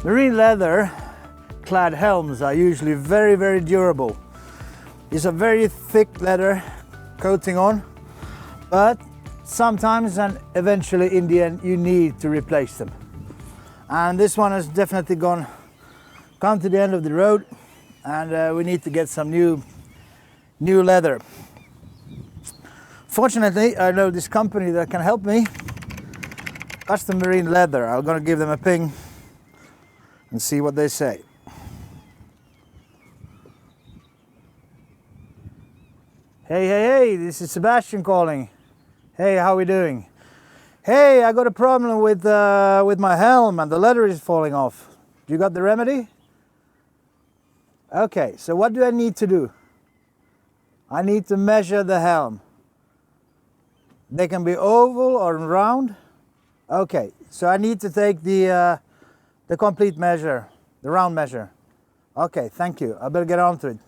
Marine leather clad helms are usually very, very durable. It's a very thick leather coating on, but sometimes and eventually in the end you need to replace them. And this one has definitely come to the end of the road, and we need to get some new leather. Fortunately, I know this company that can help me. Custom Marine Leather. I'm gonna give them a ping and see what they say. Hey, this is Sebastian calling. Hey, how are we doing? Hey, I got a problem with my helm and the leather is falling off. You got the remedy? Okay, so what do I need to do? I need to measure the helm. They can be oval or round. Okay, so I need to take the complete measure, the round measure. Okay, thank you. I better get on to it.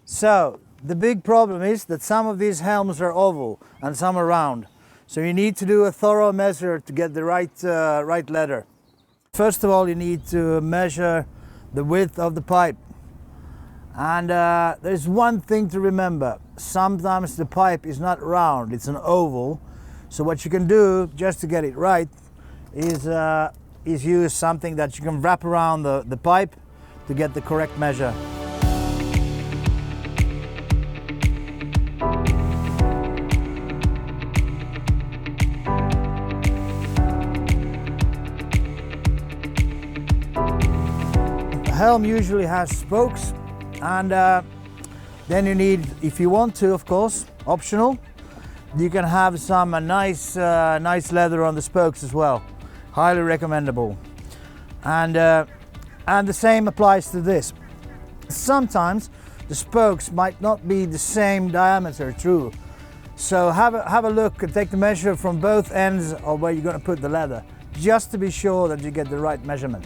So, the big problem is that some of these helms are oval and some are round. So you need to do a thorough measure to get the right leather. First of all, you need to measure the width of the pipe. And there's one thing to remember. Sometimes the pipe is not round, it's an oval. So what you can do, just to get it right, is use something that you can wrap around the pipe to get the correct measure. The helm usually has spokes, and then you need, if you want to, of course, optional, you can have some nice leather on the spokes as well. Highly recommendable. And the same applies to this. Sometimes the spokes might not be the same diameter through. So have a look and take the measure from both ends of where you're going to put the leather, just to be sure that you get the right measurement.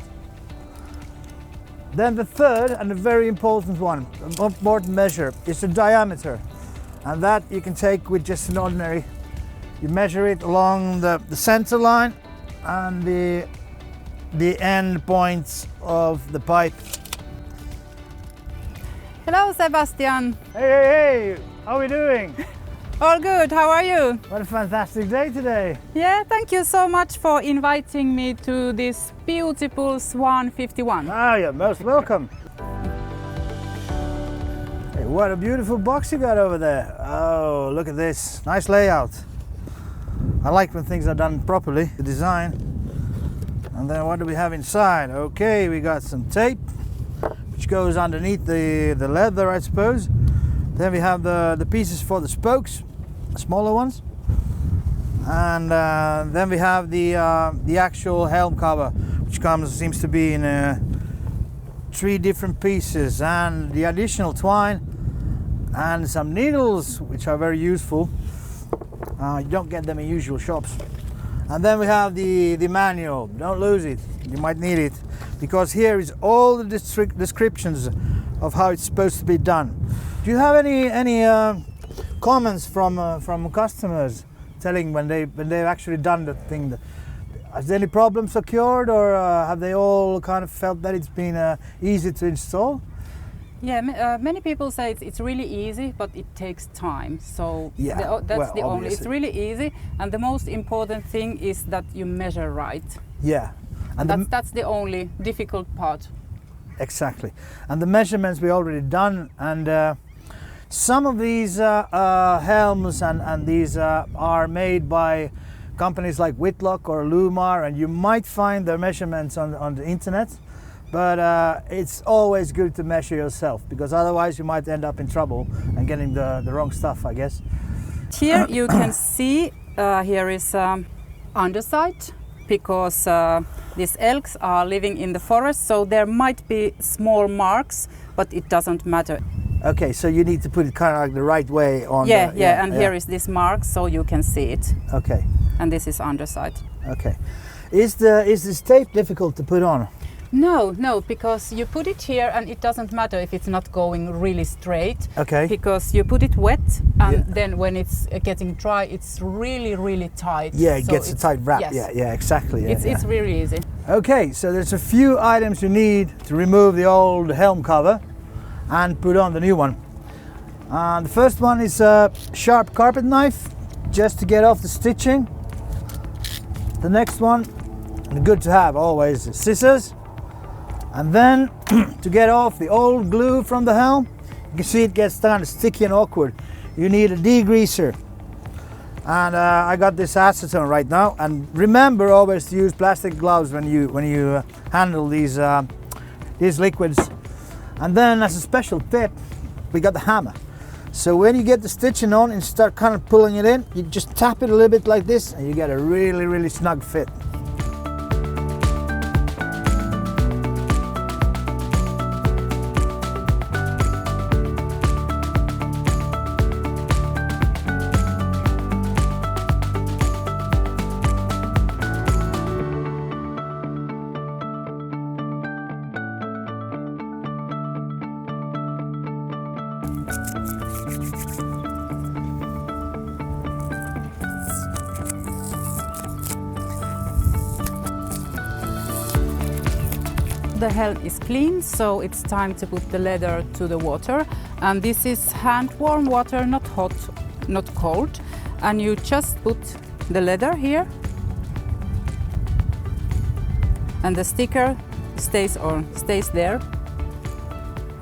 Then the third and a very important one, an important measure, is the diameter. And that you can take with just an ordinary, you measure it along the center line and the end points of the pipe. Hello, Sebastian. Hey, how are we doing? All good, how are you? What a fantastic day today. Yeah, thank you so much for inviting me to this beautiful Swan 51. Ah, you're most welcome. Hey, what a beautiful box you got over there. Oh, look at this. Nice layout. I like when things are done properly, the design. And then what do we have inside? Okay, we got some tape, which goes underneath the leather, I suppose. Then we have the pieces for the spokes, the smaller ones. And then we have the actual helm cover, which seems to be in 3 different pieces, and the additional twine and some needles, which are very useful. You don't get them in usual shops. And then we have the manual. Don't lose it, you might need it, because here is all the descriptions of how it's supposed to be done. Do you have any comments from customers telling when they've actually done the thing? Has any problems occurred, or have they all kind of felt that it's been easy to install? Yeah, many people say it's really easy, but it takes time. So yeah, that's the only. obviously. It's really easy, and the most important thing is that you measure right. Yeah, and that's the only difficult part. Exactly, and the measurements we already done, and some of these helms and these are made by companies like Whitlock or Lumar, and you might find their measurements on the internet, but it's always good to measure yourself, because otherwise you might end up in trouble and getting the wrong stuff, I guess. Here you can see here is underside, because these elks are living in the forest, so there might be small marks, but it doesn't matter. Okay, so you need to put it kind of like the right way on. And here is this mark, so you can see it. Okay. And this is underside. Okay. Is this tape difficult to put on? No, because you put it here and it doesn't matter if it's not going really straight. Okay. Because you put it wet And Yeah. then when it's getting dry, it's really, really tight. Yeah, it So gets a it's- tight wrap. yes. Yeah, exactly. Yeah, It's really easy. Okay, so there's a few items you need to remove the old helm cover and put on the new one. The first one is a sharp carpet knife, just to get off the stitching. The next one, and good to have always, is scissors. And then to get off the old glue from the helm, you can see it gets kind of sticky and awkward. You need a degreaser. And I got this acetone right now. And remember always to use plastic gloves when you handle these liquids. And then as a special tip, we got the hammer. So when you get the stitching on and start kind of pulling it in, you just tap it a little bit like this and you get a really, really snug fit. The helm is clean, so it's time to put the leather to the water. And this is hand warm water, not hot, not cold. And you just put the leather here. And the sticker stays there.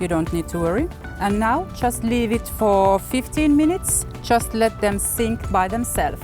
You don't need to worry. And now just leave it for 15 minutes. Just let them sink by themselves.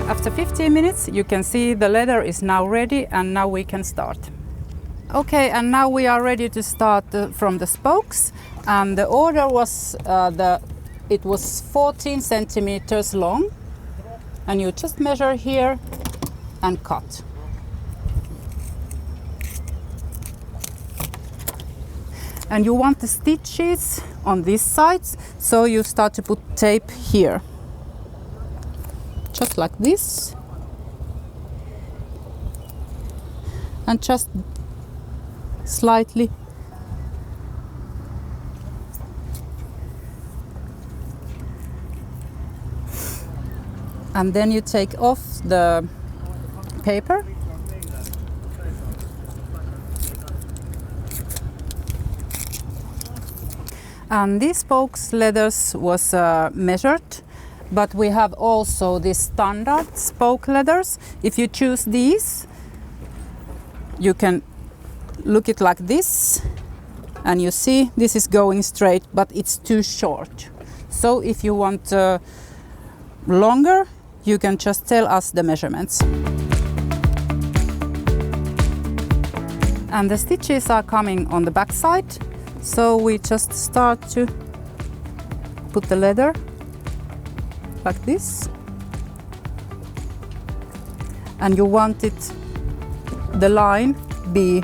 After 15 minutes, you can see the leather is now ready, and now we can start. Okay, and now we are ready to start from the spokes. And the order was it was 14 centimeters long, and you just measure here and cut. And you want the stitches on these sides, so you start to put tape here. Just like this, and just slightly and then you take off the paper and these spokes leathers was measured. But we have also the standard spoke leathers. If you choose these, you can look it like this, and you see this is going straight, but it's too short. So if you want longer, you can just tell us the measurements. And the stitches are coming on the back side, so we just start to put the leather like this, and you want the line be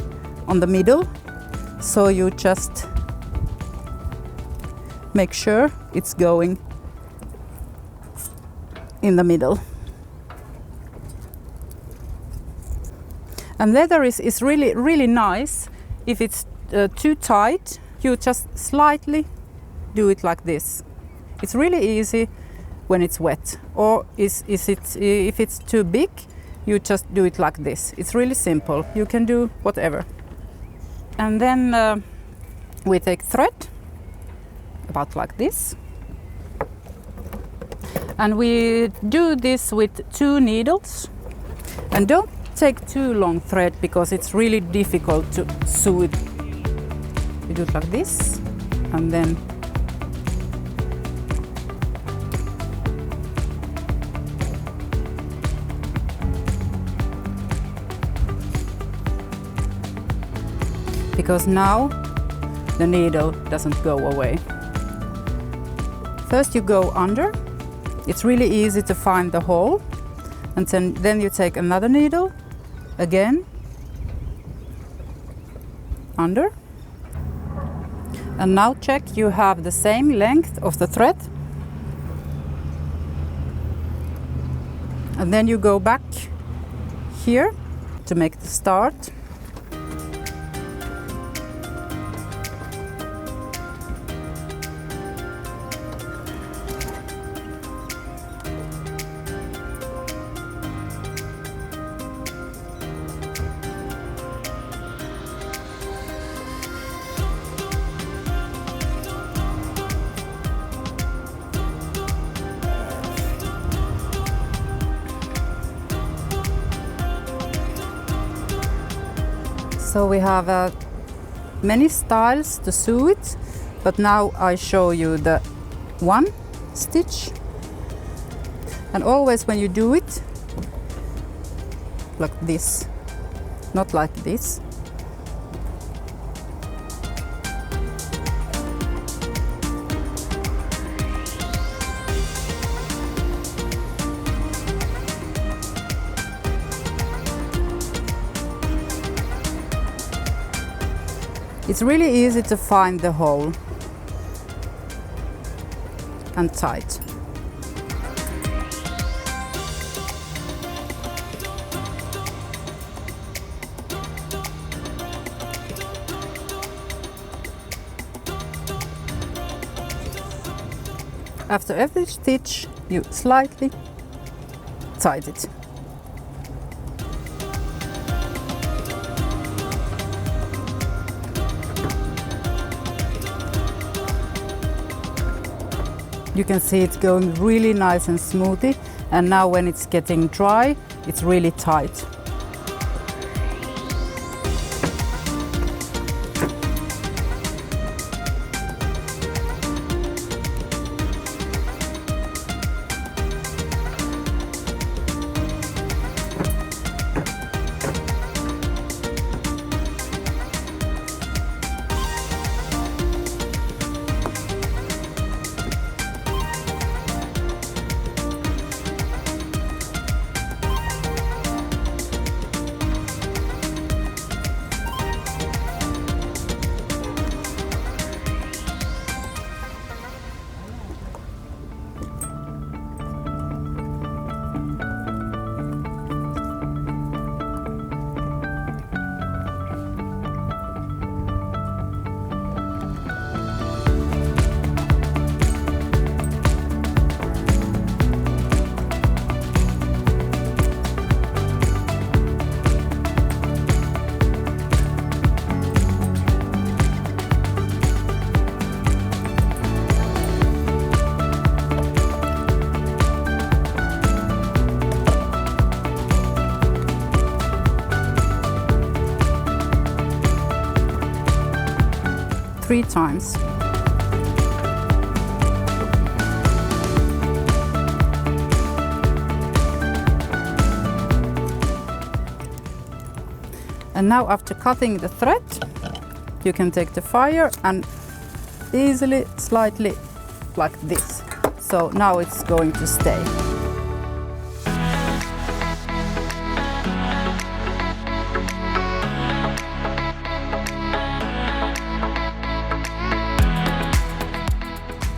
on the middle, so you just make sure it's going in the middle. And leather is really, really nice. If it's too tight, you just slightly do it like this. It's really easy when it's wet. Or if it's too big, you just do it like this. It's really simple. You can do whatever. And then we take thread, about like this. And we do this with 2 needles. And don't take too long thread, because it's really difficult to sew it. You do it like this, and then because now the needle doesn't go away. First you go under. It's really easy to find the hole, and then you take another needle again, under, and now check you have the same length of the thread, and then you go back here to make the start. So we have many styles to sew it, but now I show you the one stitch. And always when you do it, like this, not like this. It's really easy to find the hole and tight. After every stitch, you slightly tight it. You can see it's going really nice and smoothly, and now when it's getting dry, it's really tight. Three times. And now after cutting the thread, you can take the fire and easily, slightly like this. So now it's going to stay.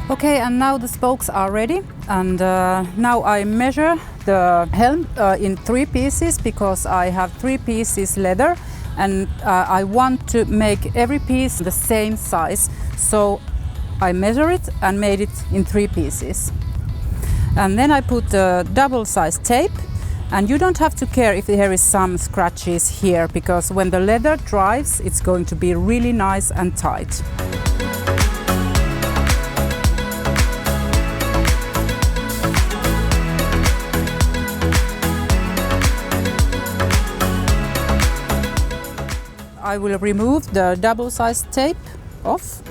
Okay, and now the spokes are ready, and now I measure the helm in 3 pieces because I have 3 pieces leather, and I want to make every piece the same size. So I measure it and made it in 3 pieces. And then I put double-sized tape, and you don't have to care if there is some scratches here, because when the leather dries, it's going to be really nice and tight. I will remove the double-sized tape off.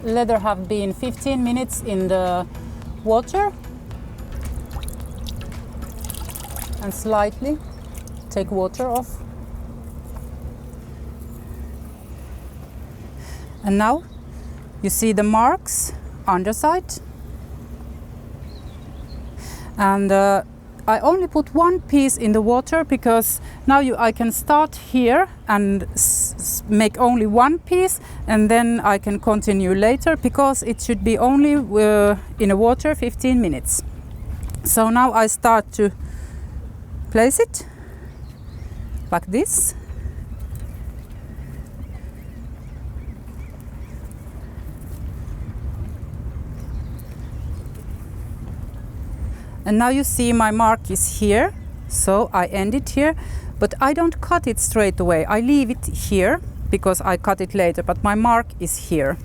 Leather have been 15 minutes in the water, and slightly take water off. And now you see the marks underside. And I only put one piece in the water because now I can start here and make only one piece, and then I can continue later because it should be only in the water 15 minutes. So now I start to place it like this. And now you see my mark is here, so I end it here, but I don't cut it straight away. I leave it here because I cut it later, but my mark is here.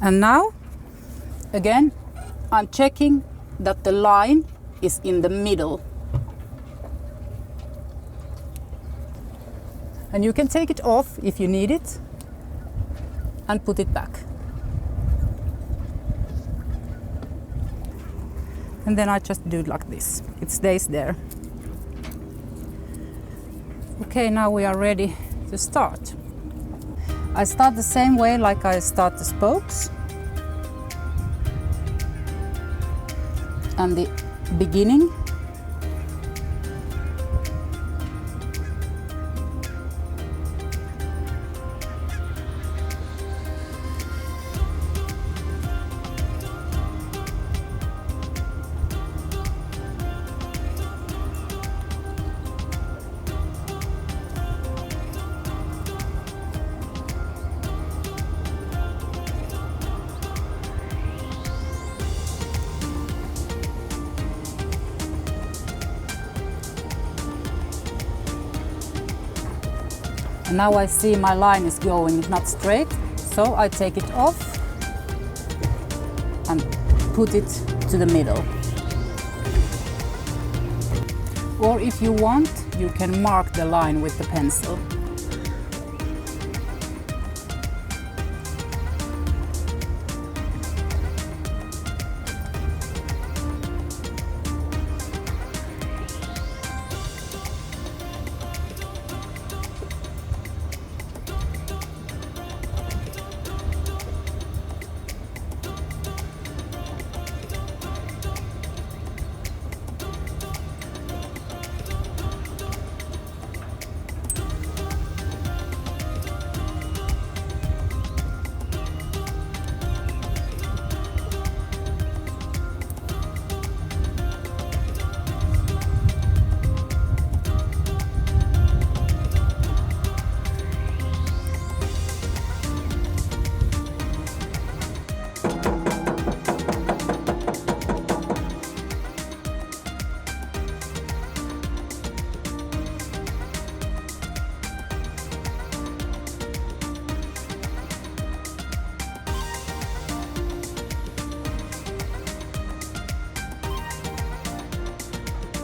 And now, again, I'm checking that the line is in the middle. And you can take it off if you need it and put it back. And then I just do it like this. It stays there. Okay, now we are ready to start. I start the same way like I start the spokes. And the beginning. Now I see my line is going not straight, so I take it off and put it to the middle. Or if you want, you can mark the line with the pencil.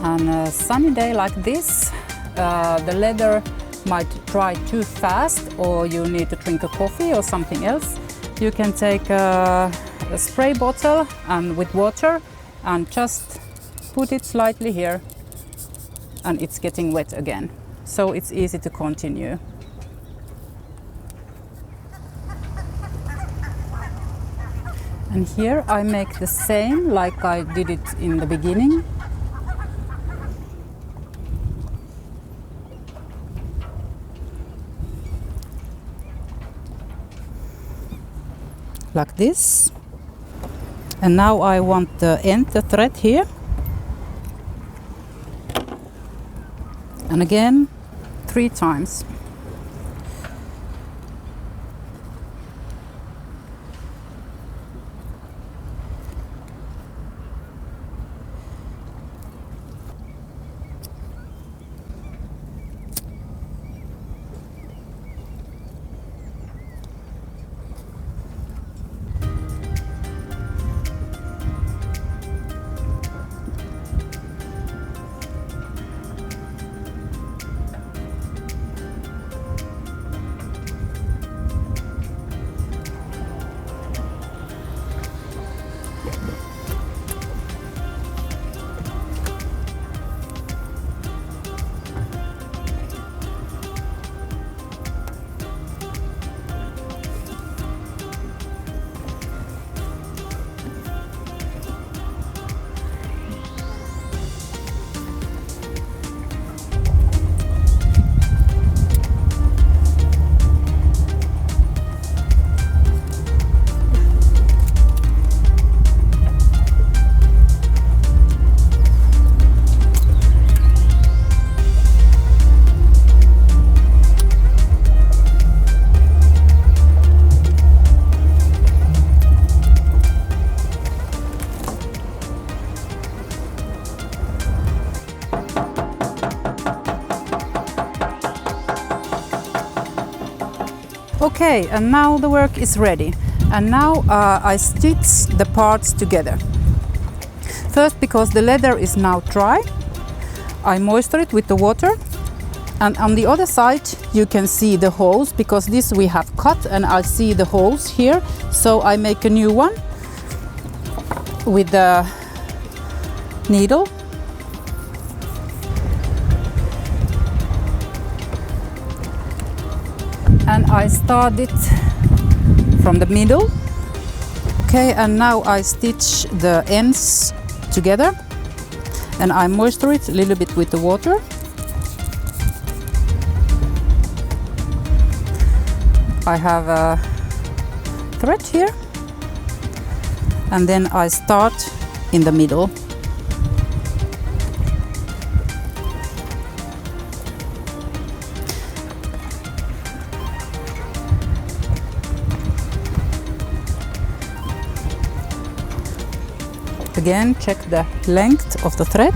On a sunny day like this, the leather might dry too fast, or you need to drink a coffee or something else. You can take a spray bottle and with water and just put it slightly here, and it's getting wet again. So it's easy to continue. And here I make the same like I did it in the beginning. Like this. And now I want to end the thread here. And again, 3 times. Okay, and now the work is ready. And now I stitch the parts together. First, because the leather is now dry, I moisture it with the water. And on the other side you can see the holes, because this we have cut and I see the holes here. So I make a new one with the needle. And I start it from the middle. Okay, and now I stitch the ends together and I moisture it a little bit with the water. I have a thread here and then I start in the middle. Again, check the length of the thread.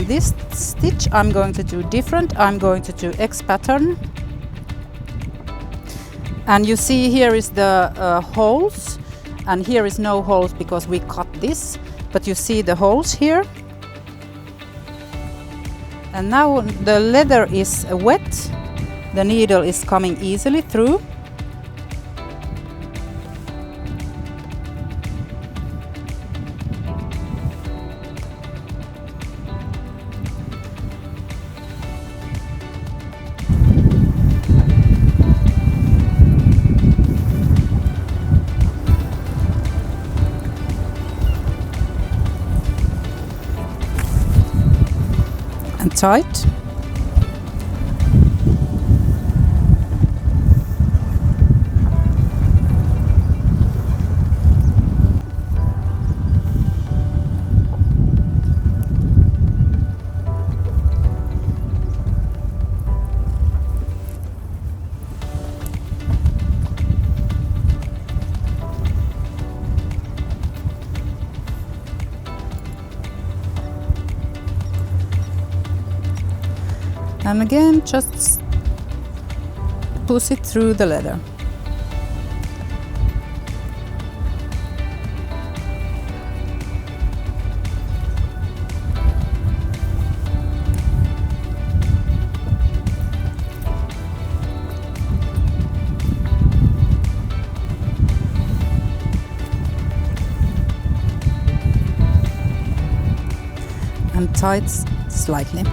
This stitch I'm going to do different. I'm going to do X pattern. And you see here is the holes, and here is no holes because we cut this, but you see the holes here. And now the leather is wet, the needle is coming easily through. And tight. And again, just push it through the leather. And tight slightly.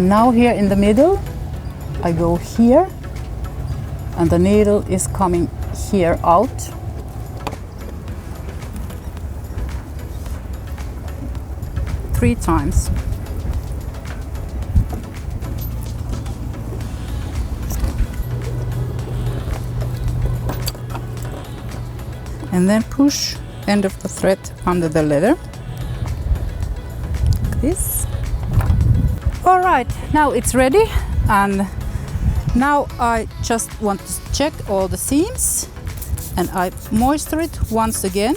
And now here in the middle, I go here, and the needle is coming here out. Three times. And then push end of the thread under the leather. Like this. All right, now it's ready, and now I just want to check all the seams, and I moisture it once again